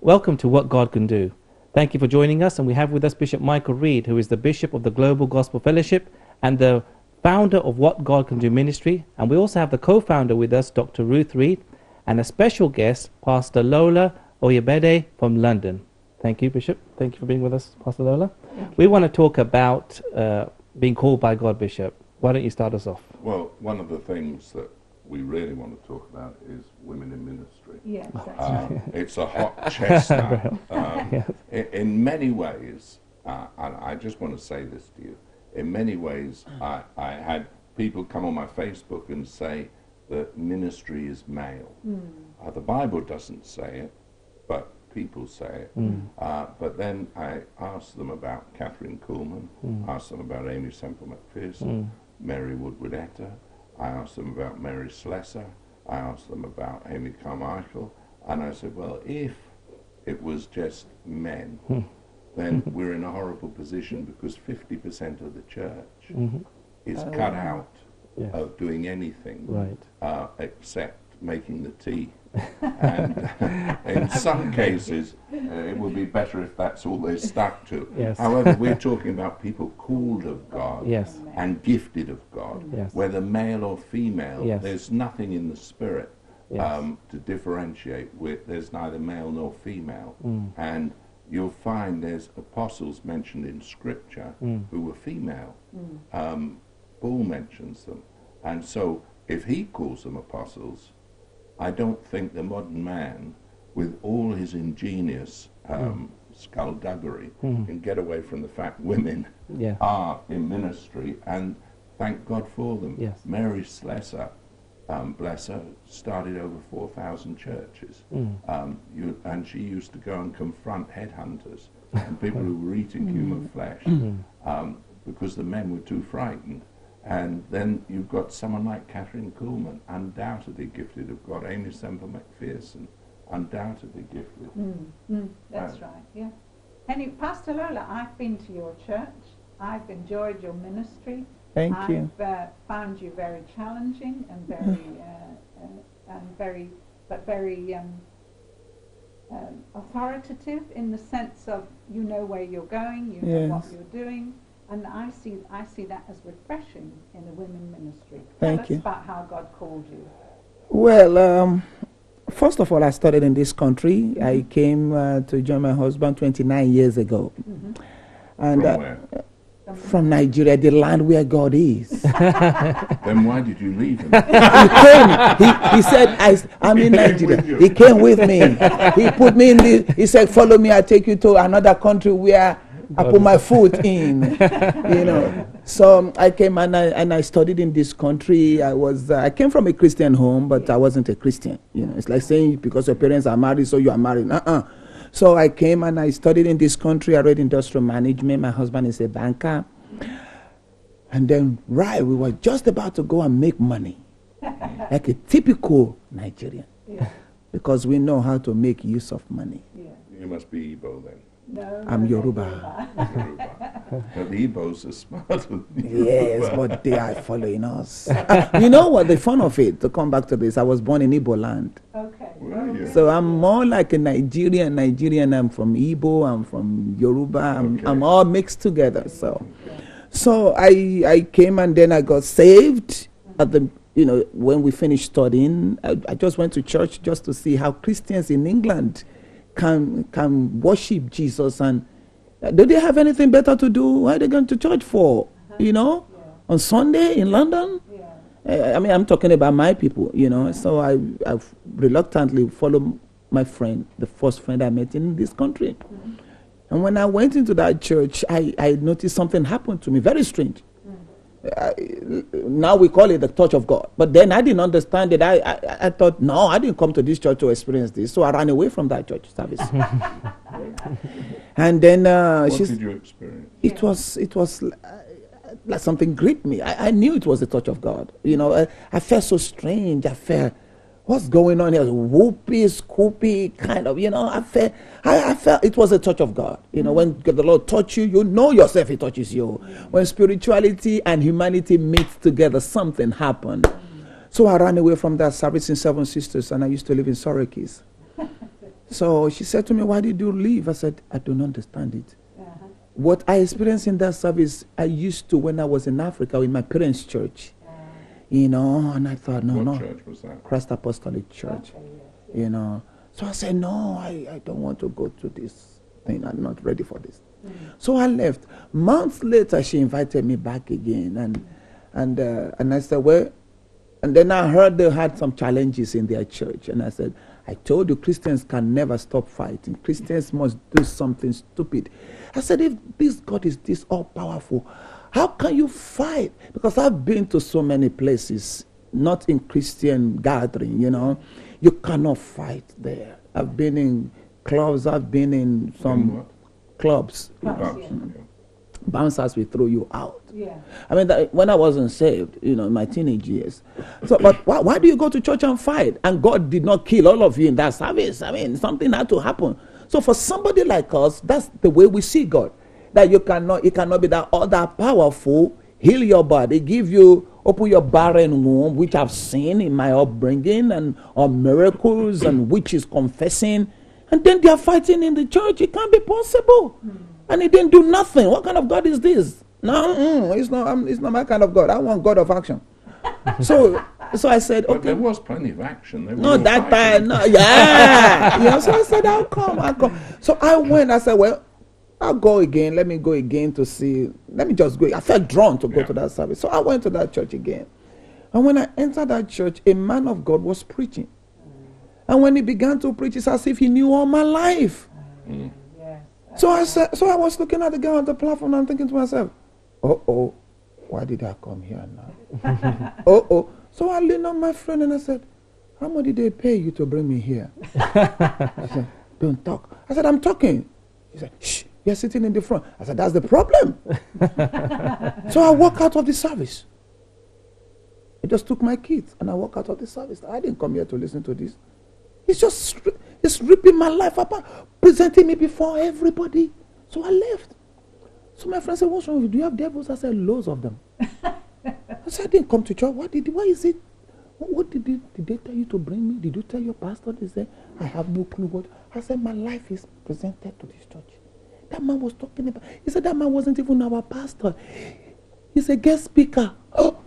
Welcome to What God Can Do. Thank you for joining us, and we have with us Bishop Michael Reid, who is the Bishop of the Global Gospel Fellowship and the founder of What God Can Do Ministry. And we also have the co-founder with us, Dr. Ruth Reid, and a special guest, Pastor Lola Oyebade from London. Thank you, Bishop. Thank you for being with us, Pastor Lola. We want to talk about being called by God, Bishop. Why don't you start us off? Well, one of the things that we really want to talk about is women in ministry. Yes, that's right. It's a hot chestnut. In many ways, and I just want to say this to you, in many ways, I had people come on my Facebook and say that ministry is male. The Bible doesn't say it, but people say it. But then I asked them about Catherine Kuhlman, asked them about Amy Semple McPherson, Mary Woodward Etta, I asked them about Mary Slessor, I asked them about Amy Carmichael, and I said, well, if it was just men, then we're in a horrible position because 50% of the church is cut out of doing anything except making the tea. And in some cases, it would be better if that's all they stuck to. However, we're talking about people called of God and gifted of God, whether male or female. There's nothing in the spirit to differentiate with. There's neither male nor female. And you'll find there's apostles mentioned in Scripture who were female. Paul mentions them. And so if he calls them apostles, I don't think the modern man, with all his ingenious skullduggery, can get away from the fact women are in ministry, and thank God for them. Mary Slessor, bless her, started over 4,000 churches, and she used to go and confront headhunters and people who were eating human flesh because the men were too frightened. And then you've got someone like Catherine Kuhlman, undoubtedly gifted of God. Amy Semple McPherson, undoubtedly gifted. That's right, yeah. Anyway, Pastor Lola, I've been to your church. I've enjoyed your ministry. Thank you. I've found you very challenging and very authoritative in the sense of you know where you're going, you know what you're doing. And I see that as refreshing in a women ministry. Tell us about how God called you. Well, first of all, I started in this country. I came to join my husband 29 years ago. And from where? From Nigeria, the land where God is. Then why did you leave him? He came. He said, I'm in Nigeria. He came with me. He put me in he said, follow me, I'll take you to another country where I put my foot in, you know. So I came and I studied in this country. I came from a Christian home, but I wasn't a Christian. You know, it's like saying because your parents are married, so you are married. So I came and I studied in this country. I read industrial management. My husband is a banker. And then, we were just about to go and make money, like a typical Nigerian, because we know how to make use of money. You must be Igbo then. No, I'm Yoruba. But the Igbos are smarter than the Yes, but they are following us. You know what? The fun of it, to come back to this, I was born in Igbo land. Okay. So I'm more like a Nigerian. I'm from Igbo, I'm from Yoruba, I'm all mixed together. So I came and then I got saved at the, when we finished studying. I just went to church just to see how Christians in England can worship Jesus, and do they have anything better to do? Why are they going to church for? On Sunday in London? I'm talking about my people, So I reluctantly followed my friend, the first friend I met in this country. And when I went into that church, I noticed something happened to me, very strange. Now we call it the touch of God. But then I didn't understand it. I thought, no, I didn't come to this church to experience this. So I ran away from that church service. And then what did you experience? It was like something gripped me. I knew it was the touch of God. I felt so strange. I felt, what's going on here? Whoopy, scoopy, kind of, I felt it was a touch of God. When the Lord touches you, you know yourself, He touches you. When spirituality and humanity meet together, something happened. So I ran away from that service in Seven Sisters, and I used to live in Syracuse. So she said to me, why did you leave? I said, I don't understand it. What I experienced in that service, I used to when I was in Africa in my parents' church. You know, and I thought, no. What church was that? Christ Apostolic Church. Okay, yes. You know. So I said, no, I don't want to go to this thing. I'm not ready for this. So I left. Months later, she invited me back again. And I said, well, and then I heard they had some challenges in their church. And I said, I told you Christians can never stop fighting. Christians must do something stupid. I said, if this God is this all-powerful, how can you fight? Because I've been to so many places, not in Christian gathering, you know. You cannot fight there. I've been in clubs. I've been in some clubs. Bouncers will throw you out. Yeah. I mean, when I wasn't saved, you know, in my teenage years. So, but why do you go to church and fight? And God did not kill all of you in that service. I mean, something had to happen. So for somebody like us, that's the way we see God. That it cannot be that all that powerful, heal your body, open your barren womb, which I've seen in my upbringing, and on miracles and witches confessing. And then they are fighting in the church. It can't be possible. And he didn't do nothing. What kind of God is this? No, it's not my kind of God. I want God of action. So I said, okay. But there was plenty of action. No, that time, no, yeah. So I said, I'll come. So I went. I said, well, I'll go again. Let me go again to see. Let me just go. I felt drawn to go to that service. So I went to that church again. And when I entered that church, a man of God was preaching. And when he began to preach, it's as if he knew all my life. So I was looking at the guy on the platform and I'm thinking to myself, why did I come here now? So I leaned on my friend and I said, how much did they pay you to bring me here? He said, don't talk. I said, I'm talking. He said, shh, you're sitting in the front. I said, that's the problem. So I walked out of the service. I just took my kids and I walked out of the service. I didn't come here to listen to this. It's ripping my life apart, presenting me before everybody. So I left. So my friend said, what's wrong with you? Do you have devils? I said, loads of them. I said, I didn't come to church. Why is it? What did they tell you to bring me? Did you tell your pastor? They said, I have no clue what. I said, my life is presented to this church. That man was talking about, he said that man wasn't even our pastor. He's a guest speaker. Oh,